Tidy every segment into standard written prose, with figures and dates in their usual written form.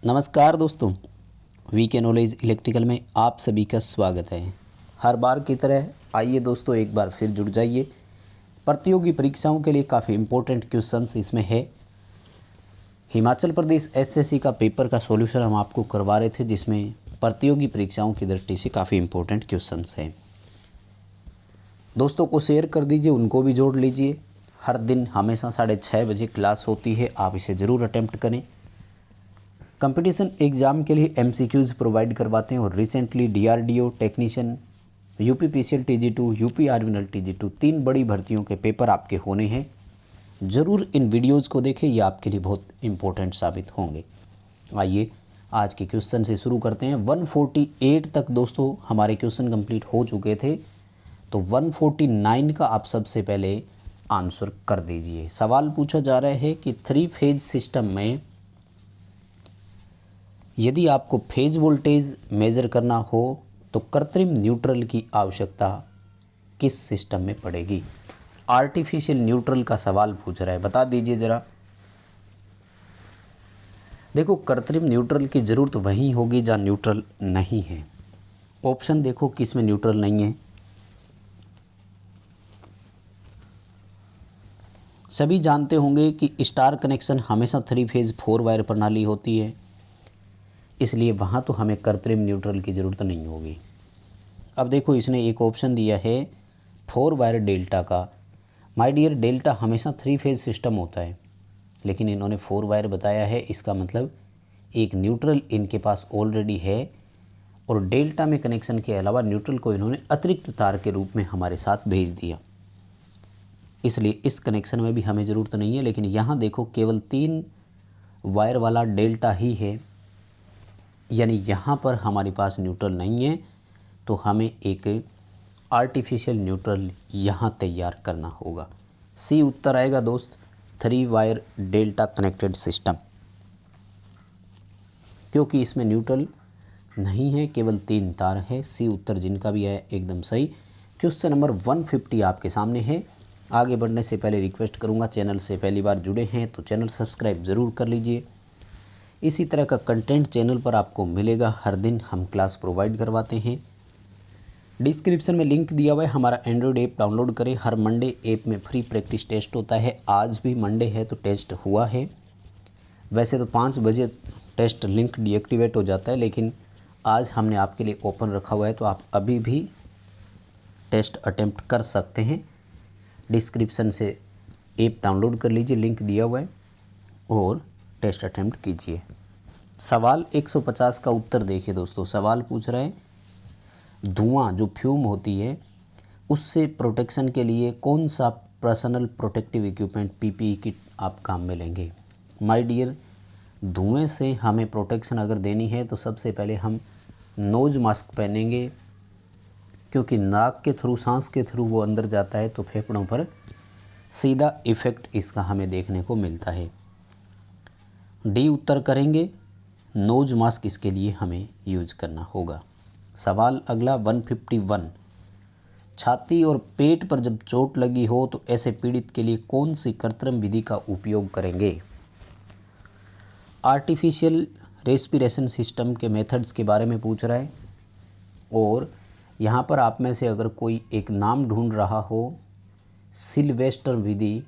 नमस्कार दोस्तों, वी के नॉलेज इलेक्ट्रिकल में आप सभी का स्वागत है। हर बार की तरह आइए दोस्तों एक बार फिर जुड़ जाइए। प्रतियोगी परीक्षाओं के लिए काफ़ी इम्पोर्टेंट क्वेश्चंस इसमें है। हिमाचल प्रदेश एसएससी का पेपर का सॉल्यूशन हम आपको करवा रहे थे, जिसमें प्रतियोगी परीक्षाओं की दृष्टि से काफ़ी इम्पोर्टेंट क्वेश्चंस हैं। दोस्तों को शेयर कर दीजिए, उनको भी जोड़ लीजिए। हर दिन हमेशा 6:30 बजे क्लास होती है, आप इसे ज़रूर अटैम्प्ट करें। कंपटीशन एग्ज़ाम के लिए एमसीक्यूज़ प्रोवाइड करवाते हैं और recently DRDO technician, UPPCL TG two, UP आर्मिनल टीजी2 3 बड़ी भर्तियों के पेपर आपके होने हैं। ज़रूर इन वीडियोज़ को देखें, ये आपके लिए बहुत इम्पोर्टेंट साबित होंगे। आइए आज के क्वेश्चन से शुरू करते हैं। 148 तक दोस्तों हमारे क्वेश्चन कंप्लीट हो चुके थे, तो 149 का आप सबसे पहले आंसर कर दीजिए। सवाल पूछा जा रहा है कि 3 फेज सिस्टम में यदि आपको फेज वोल्टेज मेज़र करना हो तो कृत्रिम न्यूट्रल की आवश्यकता किस सिस्टम में पड़ेगी। आर्टिफिशियल न्यूट्रल का सवाल पूछ रहा है, बता दीजिए ज़रा। देखो, कृत्रिम न्यूट्रल की ज़रूरत वहीं होगी जहाँ न्यूट्रल नहीं है। ऑप्शन देखो किस में न्यूट्रल नहीं है। सभी जानते होंगे कि स्टार कनेक्शन हमेशा 3 फेज 4 वायर प्रणाली होती है, इसलिए वहाँ तो हमें कृत्रिम न्यूट्रल की ज़रूरत नहीं होगी। अब देखो, इसने एक ऑप्शन दिया है 4 वायर डेल्टा का। माय डियर, डेल्टा हमेशा 3 फेज सिस्टम होता है, लेकिन इन्होंने 4 वायर बताया है। इसका मतलब एक न्यूट्रल इनके पास ऑलरेडी है, और डेल्टा में कनेक्शन के अलावा न्यूट्रल को इन्होंने अतिरिक्त तार के रूप में हमारे साथ भेज दिया, इसलिए इस कनेक्शन में भी हमें ज़रूरत नहीं है। लेकिन यहाँ देखो, केवल 3 वायर वाला डेल्टा ही है, यानी यहाँ पर हमारे पास न्यूट्रल नहीं है, तो हमें एक आर्टिफिशियल न्यूट्रल यहाँ तैयार करना होगा। सी उत्तर आएगा दोस्त, 3 वायर डेल्टा कनेक्टेड सिस्टम, क्योंकि इसमें न्यूट्रल नहीं है, केवल 3 तार है। सी उत्तर जिनका भी है एकदम सही। क्वेश्चन नंबर 150 आपके सामने है। आगे बढ़ने से पहले रिक्वेस्ट करूँगा, चैनल से पहली बार जुड़े हैं तो चैनल सब्सक्राइब ज़रूर कर लीजिए। इसी तरह का कंटेंट चैनल पर आपको मिलेगा। हर दिन हम क्लास प्रोवाइड करवाते हैं। डिस्क्रिप्शन में लिंक दिया हुआ है, हमारा एंड्रॉयड ऐप डाउनलोड करें। हर मंडे ऐप में फ्री प्रैक्टिस टेस्ट होता है। आज भी मंडे है तो टेस्ट हुआ है। वैसे तो 5 बजे टेस्ट लिंक डीएक्टिवेट हो जाता है, लेकिन आज हमने आपके लिए ओपन रखा हुआ है, तो आप अभी भी टेस्ट अटेम्प्ट कर सकते हैं। डिस्क्रिप्शन से ऐप डाउनलोड कर लीजिए, लिंक दिया हुआ है, और टेस्ट अटेम्प्ट कीजिए। सवाल 150 का उत्तर देखिए दोस्तों। सवाल पूछ रहा है, धुआं जो फ्यूम होती है उससे प्रोटेक्शन के लिए कौन सा personal protective equipment PPE kit आप काम में लेंगे। माय डियर, धुएं से हमें प्रोटेक्शन अगर देनी है तो सबसे पहले हम नोज मास्क पहनेंगे, क्योंकि नाक के थ्रू, सांस के थ्रू वो अंदर जाता है, तो फेफड़ों पर सीधा इफ़ेक्ट इसका हमें देखने को मिलता है। डी उत्तर करेंगे, नोज मास्क इसके लिए हमें यूज करना होगा। सवाल अगला 151, छाती और पेट पर जब चोट लगी हो तो ऐसे पीड़ित के लिए कौन सी कृत्रिम विधि का उपयोग करेंगे। आर्टिफिशियल रेस्पिरेशन सिस्टम के मेथड्स के बारे में पूछ रहा है, और यहाँ पर आप में से अगर कोई एक नाम ढूंढ रहा हो सिल्वेस्टर विधि,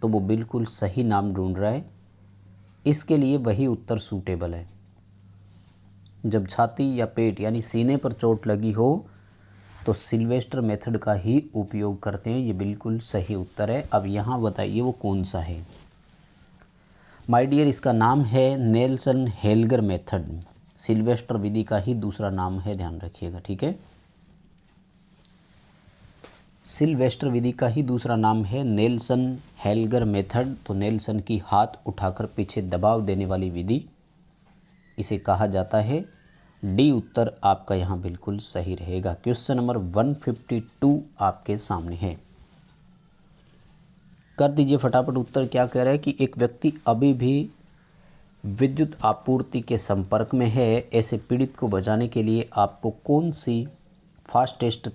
तो वो बिल्कुल सही नाम ढूंढ रहा है। इसके लिए वही उत्तर सूटेबल है। जब छाती या पेट यानी सीने पर चोट लगी हो तो सिल्वेस्टर मेथड का ही उपयोग करते हैं, ये बिल्कुल सही उत्तर है। अब यहाँ बताइए वो कौन सा है। माय डियर, इसका नाम है नेल्सन हेल्गर मेथड। सिल्वेस्टर विधि का ही दूसरा नाम है, ध्यान रखिएगा, ठीक है। सिल्वेस्टर विधि का ही दूसरा नाम है नेल्सन हेल्गर मेथड। तो नेल्सन की हाथ उठाकर पीछे दबाव देने वाली विधि, इसे कहा जाता है। डी उत्तर आपका यहाँ बिल्कुल सही रहेगा। क्वेश्चन नंबर 152 आपके सामने है, कर दीजिए फटाफट उत्तर। क्या कह रहा है कि एक व्यक्ति अभी भी विद्युत आपूर्ति के संपर्क में है, ऐसे पीड़ित को बचाने के लिए आपको कौन सी फास्टेस्ट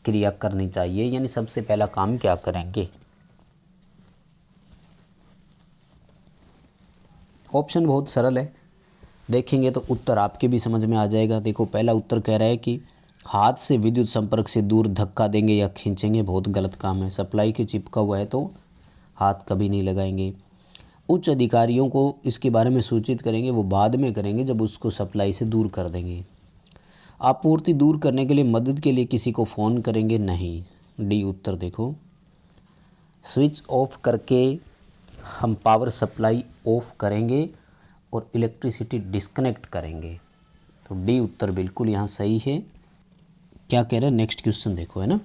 क्रिया करनी चाहिए, यानी सबसे पहला काम क्या करेंगे। ऑप्शन बहुत सरल है, देखेंगे तो उत्तर आपके भी समझ में आ जाएगा। देखो पहला उत्तर कह रहा है कि हाथ से विद्युत संपर्क से दूर धक्का देंगे या खींचेंगे, बहुत गलत काम है। सप्लाई के चिपका हुआ है तो हाथ कभी नहीं लगाएंगे। उच्च अधिकारियों को इसके बारे में सूचित करेंगे, वो बाद में करेंगे जब उसको सप्लाई से दूर कर देंगे। आपूर्ति दूर करने के लिए मदद के लिए किसी को फ़ोन करेंगे, नहीं। डी उत्तर देखो। स्विच ऑफ करके हम पावर सप्लाई ऑफ करेंगे और इलेक्ट्रिसिटी डिस्कनेक्ट करेंगे, तो डी उत्तर बिल्कुल यहाँ सही है। क्या कह रहे हैं नेक्स्ट क्वेश्चन देखो, है ना।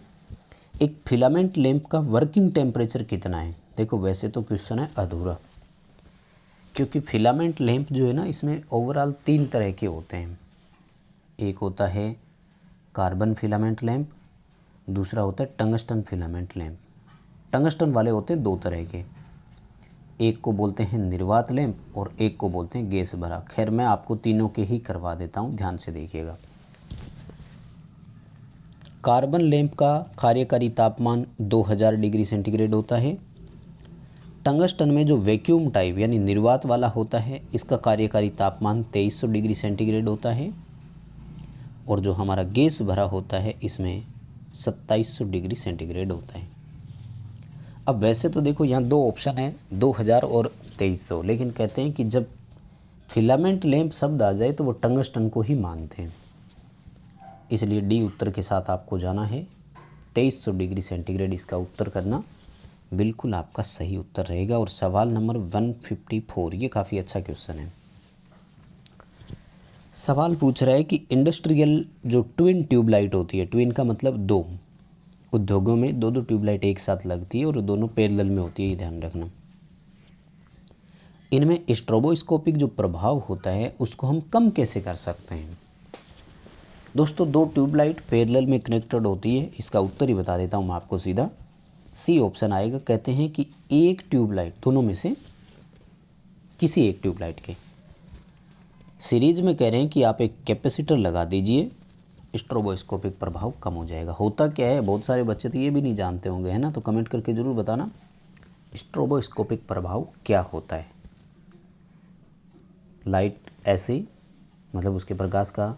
एक फिलामेंट लैंप का वर्किंग टेम्परेचर कितना है। देखो वैसे तो क्वेश्चन है अधूरा, क्योंकि फिलामेंट लैंप जो है ना इसमें ओवरऑल 3 तरह के होते हैं। एक होता है कार्बन फिलामेंट लैंप, दूसरा होता है टंगस्टन फिलामेंट लैंप। टंगस्टन वाले होते हैं 2 तरह के, एक को बोलते हैं निर्वात लैंप और एक को बोलते हैं गैस भरा। खैर मैं आपको तीनों के ही करवा देता हूँ, ध्यान से देखिएगा। कार्बन लैंप का कार्यकारी तापमान 2000 डिग्री सेंटीग्रेड होता है। टंगस्टन में जो वैक्यूम टाइप यानी निर्वात वाला होता है इसका कार्यकारी तापमान 2300 डिग्री सेंटीग्रेड होता है, और जो हमारा गैस भरा होता है इसमें 2700 डिग्री सेंटीग्रेड होता है। अब वैसे तो देखो यहाँ 2 ऑप्शन है, 2000 और 2300, लेकिन कहते हैं कि जब फिलामेंट लैंप शब्द आ जाए तो वो टंगस्टन को ही मानते हैं, इसलिए डी उत्तर के साथ आपको जाना है। 2300 डिग्री सेंटीग्रेड इसका उत्तर करना बिल्कुल आपका सही उत्तर रहेगा। और सवाल नंबर 154, ये काफ़ी अच्छा क्वेश्चन है। सवाल पूछ रहा है कि इंडस्ट्रियल जो ट्विन ट्यूबलाइट होती है, ट्विन का मतलब 2, उद्योगों में 2 ट्यूबलाइट एक साथ लगती है और दोनों पैरेलल में होती है, ये ध्यान रखना। इनमें स्ट्रोबोस्कोपिक जो प्रभाव होता है उसको हम कम कैसे कर सकते हैं। दोस्तों 2 ट्यूबलाइट पैरेलल में कनेक्टेड होती है, इसका उत्तर ही बता देता हूँ मैं आपको सीधा। सी ऑप्शन आएगा। कहते हैं कि एक ट्यूबलाइट, दोनों में से किसी एक ट्यूबलाइट के सीरीज में कह रहे हैं कि आप एक कैपेसिटर लगा दीजिए, स्ट्रोबोस्कोपिक प्रभाव कम हो जाएगा। होता क्या है, बहुत सारे बच्चे तो ये भी नहीं जानते होंगे, है ना, तो कमेंट करके ज़रूर बताना स्ट्रोबोस्कोपिक प्रभाव क्या होता है। लाइट ऐसे मतलब उसके प्रकाश का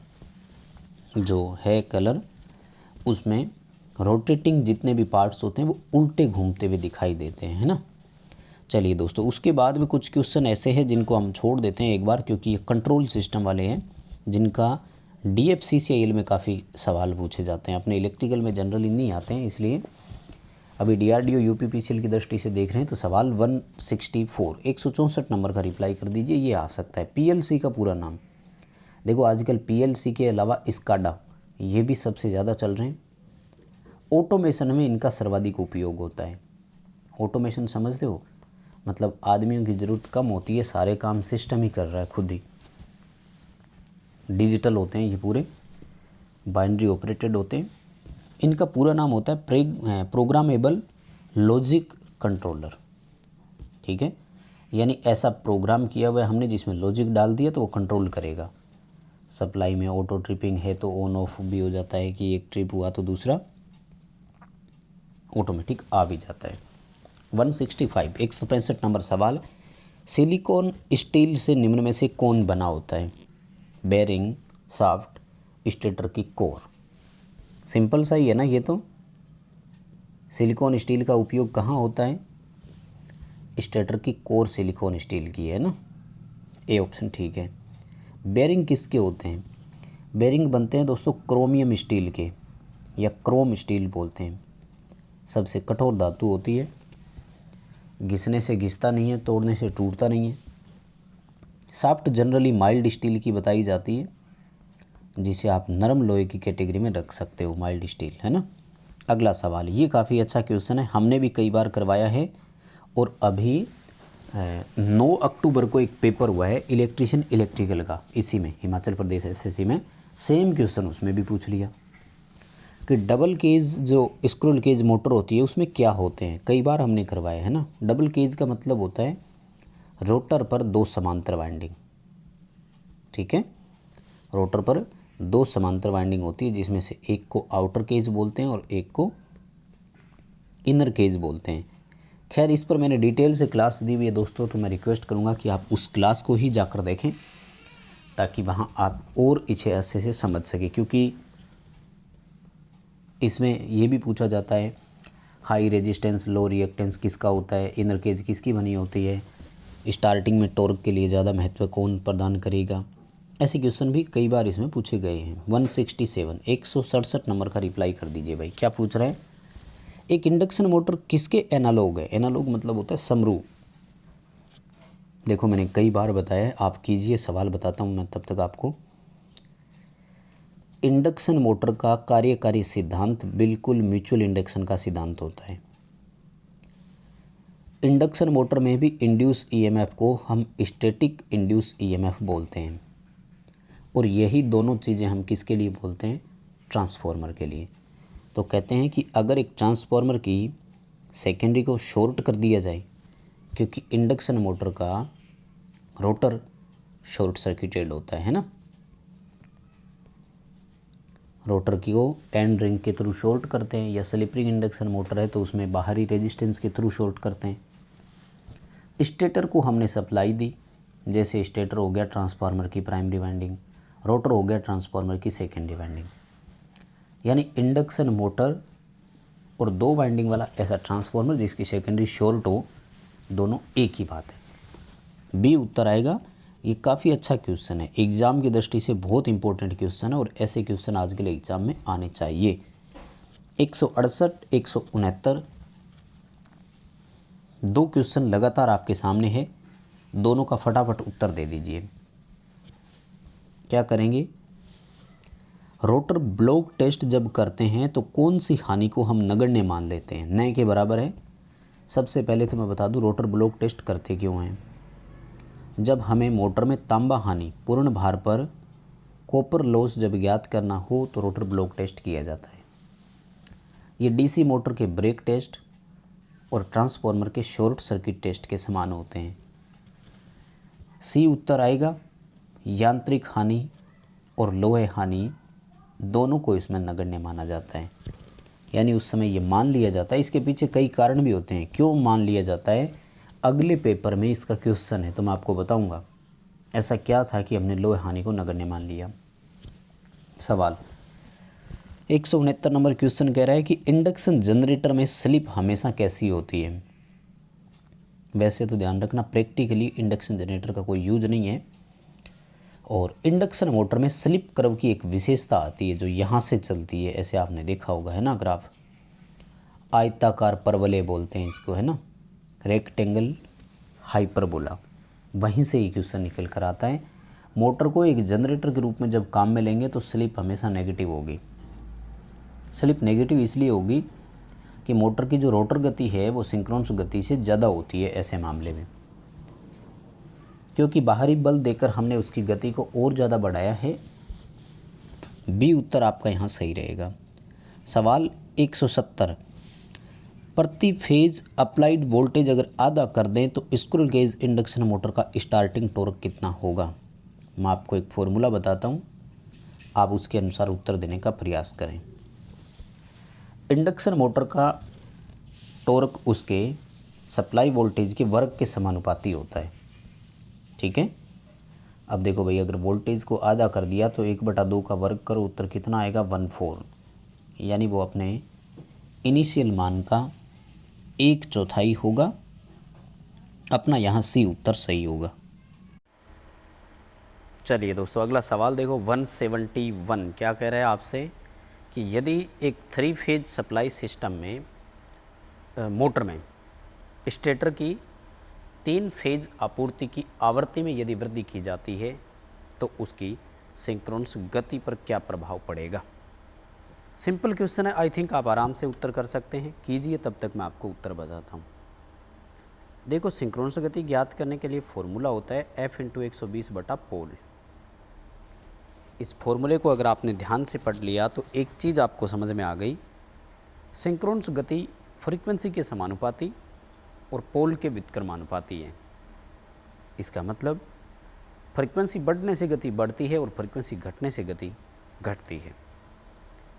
जो है कलर, उसमें रोटेटिंग जितने भी पार्ट्स होते हैं वो उल्टे घूमते हुए दिखाई देते हैं, है ना। चलिए दोस्तों, उसके बाद में कुछ क्वेश्चन ऐसे हैं जिनको हम छोड़ देते हैं एक बार, क्योंकि ये कंट्रोल सिस्टम वाले हैं जिनका DFCCIL में काफ़ी सवाल पूछे जाते हैं। अपने इलेक्ट्रिकल में जनरली नहीं आते हैं, इसलिए अभी DRDO UPPCL की दृष्टि से देख रहे हैं तो सवाल 164 164 नंबर का रिप्लाई कर दीजिए, ये आ सकता है। PLC का पूरा नाम देखो, आजकल PLC के अलावा स्काडा ये भी सबसे ज़्यादा चल रहे हैं। ऑटोमेशन में इनका सर्वाधिक उपयोग होता है। ऑटोमेशन समझते हो, मतलब आदमियों की ज़रूरत कम होती है, सारे काम सिस्टम ही कर रहा है खुद ही। डिजिटल होते हैं ये पूरे, बाइनरी ऑपरेटेड होते हैं। इनका पूरा नाम होता है प्रोग्रामेबल लॉजिक कंट्रोलर, ठीक है। यानी ऐसा प्रोग्राम किया हुआ है हमने जिसमें लॉजिक डाल दिया तो वो कंट्रोल करेगा। सप्लाई में ऑटो ट्रिपिंग है तो ऑन ऑफ भी हो जाता है कि एक ट्रिप हुआ तो दूसरा ऑटोमेटिक आ भी जाता है। 165 165 नंबर सवाल, सिलिकॉन स्टील से निम्न में से कौन बना होता है। बेरिंग, शाफ्ट, स्टेटर की कोर। सिंपल सा ही है ना ये तो। सिलिकॉन स्टील का उपयोग कहाँ होता है, स्टेटर की कोर सिलिकॉन स्टील की है ना, ए ऑप्शन ठीक है। बेरिंग किसके होते हैं, बेरिंग बनते हैं दोस्तों क्रोमियम स्टील के, या क्रोम स्टील बोलते हैं। सबसे कठोर धातु होती है, घिसने से घिसता नहीं है, तोड़ने से टूटता नहीं है। शाफ्ट जनरली माइल्ड स्टील की बताई जाती है, जिसे आप नरम लोहे की कैटेगरी में रख सकते हो, माइल्ड स्टील, है ना। अगला सवाल, ये काफ़ी अच्छा क्वेश्चन है, हमने भी कई बार करवाया है। और अभी 9 अक्टूबर को एक पेपर हुआ है इलेक्ट्रिशियन इलेक्ट्रिकल का, इसी में हिमाचल प्रदेश SSC में सेम क्वेश्चन उसमें भी पूछ लिया कि डबल केज जो स्क्रूल केज मोटर होती है उसमें क्या होते हैं। कई बार हमने करवाया है ना। डबल केज का मतलब होता है रोटर पर 2 समांतर वाइंडिंग, ठीक है। रोटर पर 2 समांतर वाइंडिंग होती है, जिसमें से एक को आउटर केज बोलते हैं और एक को इनर केज बोलते हैं। खैर इस पर मैंने डिटेल से क्लास दी हुई है दोस्तों, तो मैं रिक्वेस्ट करूँगा कि आप उस क्लास को ही जाकर देखें, ताकि वहाँ आप और इसे अच्छे से समझ सके, क्योंकि इसमें ये भी पूछा जाता है हाई रेजिस्टेंस लो रिएक्टेंस किसका होता है, इनर केज किसकी बनी होती है, स्टार्टिंग में टॉर्क के लिए ज़्यादा महत्व कौन प्रदान करेगा। ऐसे क्वेश्चन भी कई बार इसमें पूछे गए हैं। 167 167 नंबर का रिप्लाई कर दीजिए भाई। क्या पूछ रहा है, एक इंडक्शन मोटर किसके एनालॉग है। एनालॉग मतलब होता है समरूप। देखो मैंने कई बार बताया है, आप कीजिए सवाल, बताता हूँ मैं तब तक आपको। इंडक्शन मोटर का कार्यकारी सिद्धांत बिल्कुल म्यूचुअल इंडक्शन का सिद्धांत होता है। इंडक्शन मोटर में भी इंड्यूस ईएमएफ को हम स्टैटिक इंड्यूस ईएमएफ बोलते हैं, और यही दोनों चीज़ें हम किसके लिए बोलते हैं, ट्रांसफार्मर के लिए। तो कहते हैं कि अगर एक ट्रांसफार्मर की सेकेंडरी को शॉर्ट कर दिया जाए, क्योंकि इंडक्शन मोटर का रोटर शॉर्ट सर्किटेड होता है ना, रोटर की को एंड रिंग के थ्रू शॉर्ट करते हैं, या स्लिप रिंग इंडक्शन मोटर है तो उसमें बाहरी रेजिस्टेंस के थ्रू शॉर्ट करते हैं। स्टेटर को हमने सप्लाई दी, जैसे स्टेटर हो गया ट्रांसफार्मर की प्राइमरी वाइंडिंग, रोटर हो गया ट्रांसफार्मर की सेकेंडरी वाइंडिंग। यानी इंडक्शन मोटर और 2 वाइंडिंग वाला ऐसा ट्रांसफार्मर जिसकी सेकेंडरी शॉर्ट हो, दोनों एक ही बात है। बी उत्तर आएगा। ये काफ़ी अच्छा क्वेश्चन है, एग्ज़ाम की दृष्टि से बहुत इंपॉर्टेंट क्वेश्चन है, और ऐसे क्वेश्चन आज के लिए एग्ज़ाम में आने चाहिए। 168 169 2 क्वेश्चन लगातार आपके सामने है, दोनों का फटाफट उत्तर दे दीजिए। क्या करेंगे, रोटर ब्लॉक टेस्ट जब करते हैं तो कौन सी हानि को हम नगण्य मान लेते हैं, न के बराबर है। सबसे पहले तो मैं बता दूं रोटर ब्लॉक टेस्ट करते क्यों हैं। जब हमें मोटर में तांबा हानि पूर्ण भार पर कॉपर लॉस जब ज्ञात करना हो तो रोटर ब्लॉक टेस्ट किया जाता है। ये डीसी मोटर के ब्रेक टेस्ट और ट्रांसफार्मर के शॉर्ट सर्किट टेस्ट के समान होते हैं। सी उत्तर आएगा। यांत्रिक हानि और लोहे हानि दोनों को इसमें नगण्य माना जाता है, यानी उस समय ये मान लिया जाता है। इसके पीछे कई कारण भी होते हैं क्यों मान लिया जाता है, अगले पेपर में इसका क्वेश्चन है तो मैं आपको बताऊंगा ऐसा क्या था कि हमने लोहे हानि को नगण्य मान लिया। सवाल 169 नंबर क्वेश्चन कह रहा है कि इंडक्शन जनरेटर में स्लिप हमेशा कैसी होती है। वैसे तो ध्यान रखना प्रैक्टिकली इंडक्शन जनरेटर का कोई यूज नहीं है, और इंडक्शन मोटर में स्लिप कर्व की एक विशेषता आती है जो यहाँ से चलती है, ऐसे आपने देखा होगा है ना, ग्राफ आयताकार परवलय बोलते हैं इसको, है ना, रेक्टेंगल हाइपरबोला, वहीं से ये क्वेश्चन निकल कर आता है। मोटर को एक जनरेटर के रूप में जब काम में लेंगे तो स्लिप हमेशा नेगेटिव होगी। स्लिप नेगेटिव इसलिए होगी कि मोटर की जो रोटर गति है वो सिंक्रोनस गति से ज़्यादा होती है ऐसे मामले में, क्योंकि बाहरी बल देकर हमने उसकी गति को और ज़्यादा बढ़ाया है। बी उत्तर आपका यहाँ सही रहेगा। सवाल 170 प्रति फेज अप्लाइड वोल्टेज अगर आधा कर दें तो स्क्विरल केज इंडक्शन मोटर का स्टार्टिंग टॉर्क कितना होगा। मैं आपको एक फॉर्मूला बताता हूँ, आप उसके अनुसार उत्तर देने का प्रयास करें। इंडक्शन मोटर का टॉर्क उसके सप्लाई वोल्टेज के वर्ग के समानुपाती होता है, ठीक है। अब देखो भाई, अगर वोल्टेज को आधा कर दिया तो 1/2 का वर्ग करो, उत्तर कितना आएगा 1/4, यानी वो अपने इनिशियल मान का 1/4 होगा। अपना यहाँ सी उत्तर सही होगा। चलिए दोस्तों अगला सवाल देखो 171 क्या कह रहा है आपसे कि यदि एक 3 फेज सप्लाई सिस्टम में मोटर में स्टेटर की 3 फेज आपूर्ति की आवृत्ति में यदि वृद्धि की जाती है तो उसकी सिंक्रोनस गति पर क्या प्रभाव पड़ेगा। सिंपल क्वेश्चन है, आई थिंक आप आराम से उत्तर कर सकते हैं, कीजिए तब तक मैं आपको उत्तर बताता हूँ। देखो सिंक्रोनस गति ज्ञात करने के लिए फॉर्मूला होता है F × 120/पोल। इस फॉर्मूले को अगर आपने ध्यान से पढ़ लिया तो एक चीज़ आपको समझ में आ गई, सिंक्रोनस गति फ्रीक्वेंसी के समानुपाती और पोल के व्युत्क्रमानुपाती है। इसका मतलब फ्रीक्वेंसी बढ़ने से गति बढ़ती है और फ्रीक्वेंसी घटने से गति घटती है।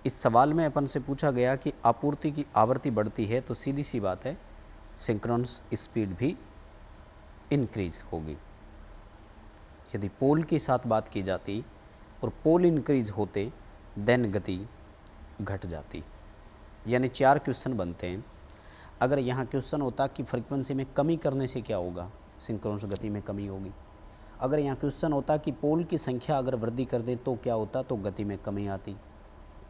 इस सवाल में अपन से पूछा गया कि आपूर्ति की आवृत्ति बढ़ती है तो सीधी सी बात है सिंक्रोनस स्पीड भी इंक्रीज होगी। यदि पोल के साथ बात की जाती और पोल इंक्रीज होते देन गति घट जाती। यानी 4 क्वेश्चन बनते हैं। अगर यहाँ क्वेश्चन होता कि फ्रीक्वेंसी में कमी करने से क्या होगा, सिंक्रोनस गति में कमी होगी। अगर यहाँ क्वेश्चन होता कि पोल की संख्या अगर वृद्धि कर दें तो क्या होता, तो गति में कमी आती।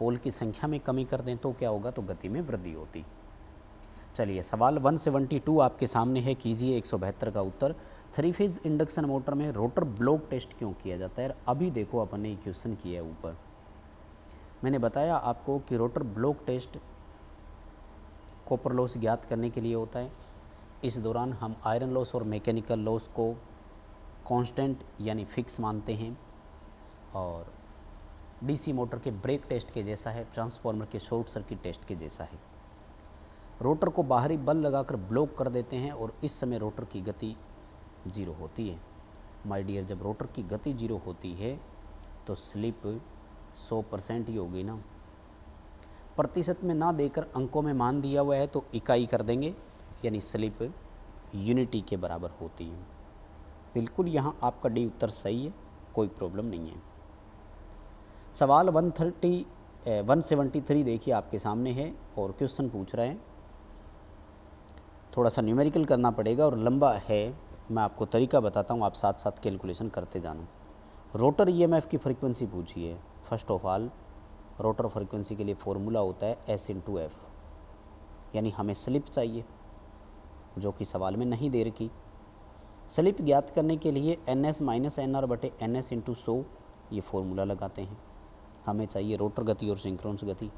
पोल की संख्या में कमी कर दें तो क्या होगा, तो गति में वृद्धि होती। चलिए सवाल 172 आपके सामने है, कीजिए 172 का उत्तर। 3 फेज इंडक्शन मोटर में रोटर ब्लॉक टेस्ट क्यों किया जाता है। अभी देखो अपन ने क्वेश्चन किया है ऊपर, मैंने बताया आपको कि rotor block test copper loss ज्ञात करने के लिए होता है। इस दौरान हम आयरन लॉस और मैकेनिकल लॉस को कांस्टेंट यानी फिक्स मानते हैं, और डीसी मोटर के ब्रेक टेस्ट के जैसा है, ट्रांसफार्मर के शॉर्ट सर्किट टेस्ट के जैसा है। रोटर को बाहरी बल लगाकर ब्लॉक कर देते हैं और इस समय रोटर की गति 0 होती है। माय डियर, जब रोटर की गति 0 होती है तो स्लिप 100% ही होगी ना। प्रतिशत में ना देकर अंकों में मान दिया हुआ है तो इकाई कर देंगे, यानी स्लिप यूनिटी के बराबर होती है। बिल्कुल यहाँ आपका डी उत्तर सही है, कोई प्रॉब्लम नहीं है। सवाल 173 देखिए आपके सामने है और क्वेश्चन पूछ रहे हैं, थोड़ा सा न्यूमेरिकल करना पड़ेगा और लंबा है, मैं आपको तरीका बताता हूँ, आप साथ साथ कैलकुलेशन करते जाना। रोटर ईएमएफ की फ्रीक्वेंसी पूछी है। First of all rotor frequency के लिए फॉर्मूला होता है S/F, यानी हमें स्लिप चाहिए जो कि सवाल में नहीं दे रखी। स्लिप ज्ञात करने के लिए NS - NR/NS × 100 ये फॉर्मूला लगाते हैं। हमें चाहिए रोटर गति और सिंक्रोनस गति।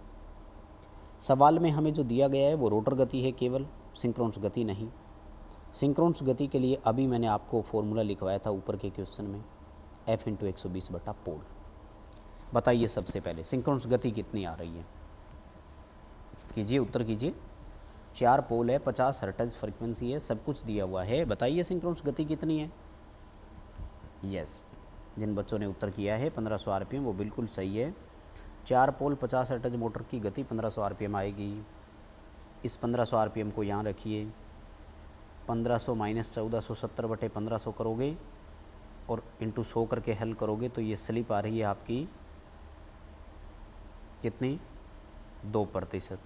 सवाल में हमें जो दिया गया है वो रोटर गति है केवल, सिंक्रोनस गति नहीं। सिंक्रोनस गति के लिए अभी मैंने आपको फॉर्मूला लिखवाया था ऊपर के क्वेश्चन में, F × 120/पोल। बताइए सबसे पहले सिंक्रोनस गति कितनी आ रही है, कीजिए उत्तर कीजिए। 4 पोल है, 50 हर्ट्ज फ्रीक्वेंसी है, सब कुछ दिया हुआ है। बताइए सिंक्रोनस गति कितनी है। यस, जिन बच्चों ने उत्तर किया है 1500 आरपीएम, वो बिल्कुल सही है। 4 पोल 50 हर्ट्ज मोटर की गति 1500 आरपीएम आएगी। इस 1500 आरपीएम को यहाँ रखिए, 1500 - 1470/1500 करोगे और इंटू 100 करके हल करोगे तो ये स्लिप आ रही है आपकी कितनी, 2%।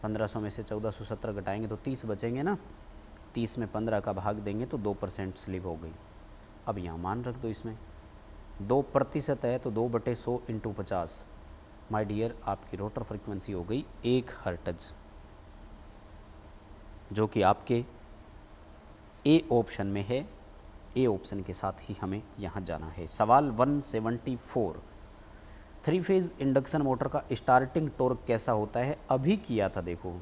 1500 में से 1470 घटाएंगे तो 30 बचेंगे ना, 30 में 15 का भाग देंगे तो 2% स्लिप हो गई। अब यहाँ मान रख दो, इसमें 2% है तो 2/100 × 50। माय डियर, आपकी रोटर फ्रीक्वेंसी हो गई 1 हर्ट्ज, जो कि आपके ए ऑप्शन में है। ए ऑप्शन के साथ ही हमें यहाँ जाना है। सवाल 174, 3 फेज इंडक्शन मोटर का स्टार्टिंग टॉर्क कैसा होता है। अभी किया था, देखो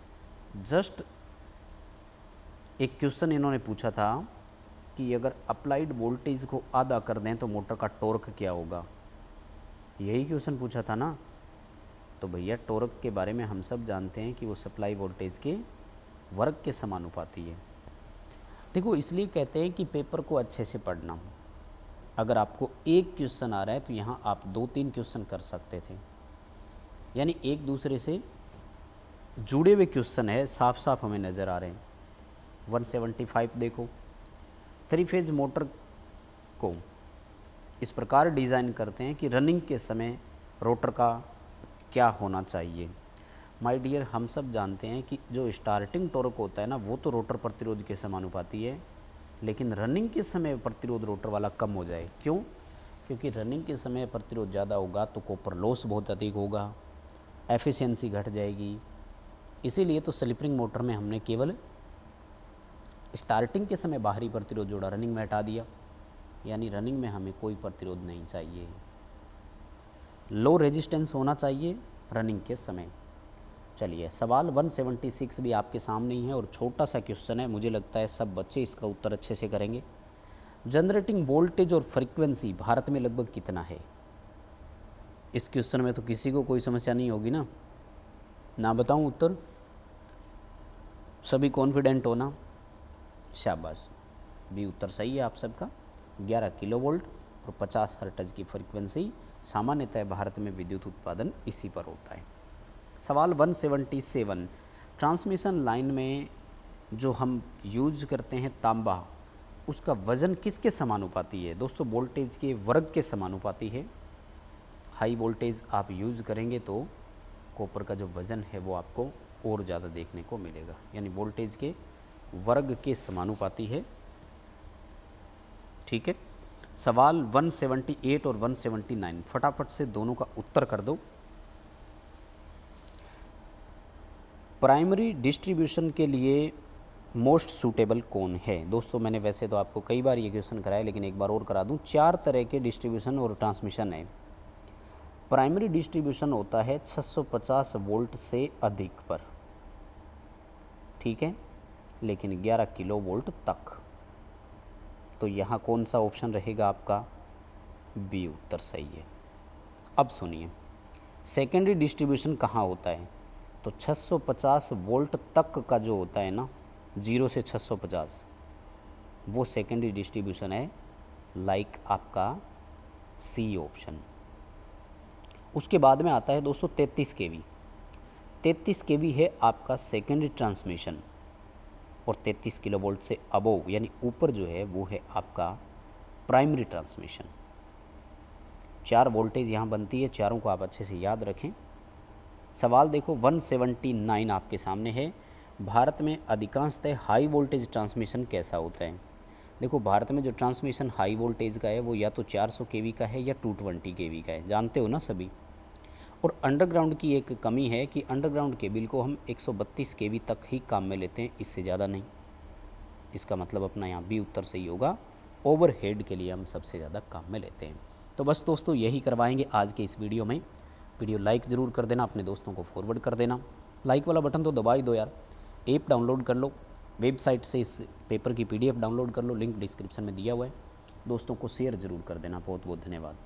जस्ट एक क्वेश्चन इन्होंने पूछा था कि अगर अप्लाइड वोल्टेज को आधा कर दें तो मोटर का टॉर्क क्या होगा, यही क्वेश्चन पूछा था ना। तो भैया टॉर्क के बारे में हम सब जानते हैं कि वो सप्लाई वोल्टेज के वर्ग के समानुपाती है। देखो इसलिए कहते हैं कि पेपर को अच्छे से पढ़ना। अगर आपको एक क्वेश्चन आ रहा है तो यहाँ आप 2-3 क्वेश्चन कर सकते थे, यानी एक दूसरे से जुड़े हुए क्वेश्चन है, साफ साफ हमें नज़र आ रहे हैं। 175 देखो, 3 फेज मोटर को इस प्रकार डिज़ाइन करते हैं कि रनिंग के समय रोटर का क्या होना चाहिए। माय डियर, हम सब जानते हैं कि जो स्टार्टिंग टॉर्क होता है ना, वो तो रोटर प्रतिरोध के समानुपाती है, लेकिन रनिंग के समय प्रतिरोध रोटर वाला कम हो जाए। क्यों? क्योंकि रनिंग के समय प्रतिरोध ज़्यादा होगा तो कॉपर लॉस बहुत अधिक होगा, एफिशिएंसी घट जाएगी। इसीलिए तो स्लिप-रिंग मोटर में हमने केवल स्टार्टिंग के समय बाहरी प्रतिरोध जोड़ा, रनिंग में हटा दिया, यानी रनिंग में हमें कोई प्रतिरोध नहीं चाहिए। लो रेजिस्टेंस होना चाहिए रनिंग के समय। चलिए सवाल 176 भी आपके सामने ही है और छोटा सा क्वेश्चन है, मुझे लगता है सब बच्चे इसका उत्तर अच्छे से करेंगे। जनरेटिंग वोल्टेज और फ्रीक्वेंसी भारत में लगभग कितना है। इस क्वेश्चन में तो किसी को कोई समस्या नहीं होगी ना बताऊं उत्तर, सभी कॉन्फिडेंट हो ना। शाबाश, बी उत्तर सही है आप सबका। 11 किलोवोल्ट और 50 हर्ट्ज की फ्रीक्वेंसी, सामान्यतः भारत में विद्युत उत्पादन इसी पर होता है। सवाल 177, ट्रांसमिशन लाइन में जो हम यूज करते हैं तांबा, उसका वज़न किसके समानुपाती है? दोस्तों वोल्टेज के वर्ग के समानुपाती है। हाई वोल्टेज आप यूज़ करेंगे तो कॉपर का जो वज़न है वो आपको और ज़्यादा देखने को मिलेगा, यानी वोल्टेज के वर्ग के समानुपाती है। ठीक है, सवाल 178 और 179 फटाफट से दोनों का उत्तर कर दो। प्राइमरी डिस्ट्रीब्यूशन के लिए मोस्ट सूटेबल कौन है? दोस्तों मैंने वैसे तो आपको कई बार ये क्वेश्चन कराया, लेकिन एक बार और करा दूं। 4 तरह के डिस्ट्रीब्यूशन और ट्रांसमिशन है। प्राइमरी डिस्ट्रीब्यूशन होता है 650 वोल्ट से अधिक पर, ठीक है, लेकिन 11 किलो वोल्ट तक। तो यहाँ कौन सा ऑप्शन रहेगा आपका? बी उत्तर सही है। अब सुनिए, सेकेंडरी डिस्ट्रीब्यूशन कहाँ होता है? तो 650 वोल्ट तक का जो होता है ना, 0 से 650, वो सेकेंडरी डिस्ट्रीब्यूशन है, लाइक आपका सी ऑप्शन। उसके बाद में आता है दोस्तों 33 केवी। 33 केवी है आपका सेकेंडरी ट्रांसमिशन, और 33 किलो वोल्ट से अबोव यानी ऊपर जो है वो है आपका प्राइमरी ट्रांसमिशन। 4 वोल्टेज यहाँ बनती है, चारों को आप अच्छे से याद रखें। सवाल देखो 179 आपके सामने है। भारत में अधिकांशतः हाई वोल्टेज ट्रांसमिशन कैसा होता है? देखो भारत में जो ट्रांसमिशन हाई वोल्टेज का है वो या तो 400 केवी का है या 220 केवी का है, जानते हो ना सभी। और अंडरग्राउंड की एक कमी है कि अंडरग्राउंड केबल को हम 132 केवी तक ही काम में लेते हैं, इससे ज़्यादा नहीं। इसका मतलब अपना यहाँ बी उत्तर सही होगा। ओवरहेड के लिए हम सबसे ज़्यादा काम में लेते हैं। तो बस दोस्तों यही करवाएंगे आज के इस वीडियो में। वीडियो लाइक ज़रूर कर देना, अपने दोस्तों को फॉरवर्ड कर देना। लाइक वाला बटन तो दबा ही दो यार। ऐप डाउनलोड कर लो, वेबसाइट से इस पेपर की PDF डाउनलोड कर लो, लिंक डिस्क्रिप्शन में दिया हुआ है। दोस्तों को शेयर ज़रूर कर देना। बहुत बहुत धन्यवाद।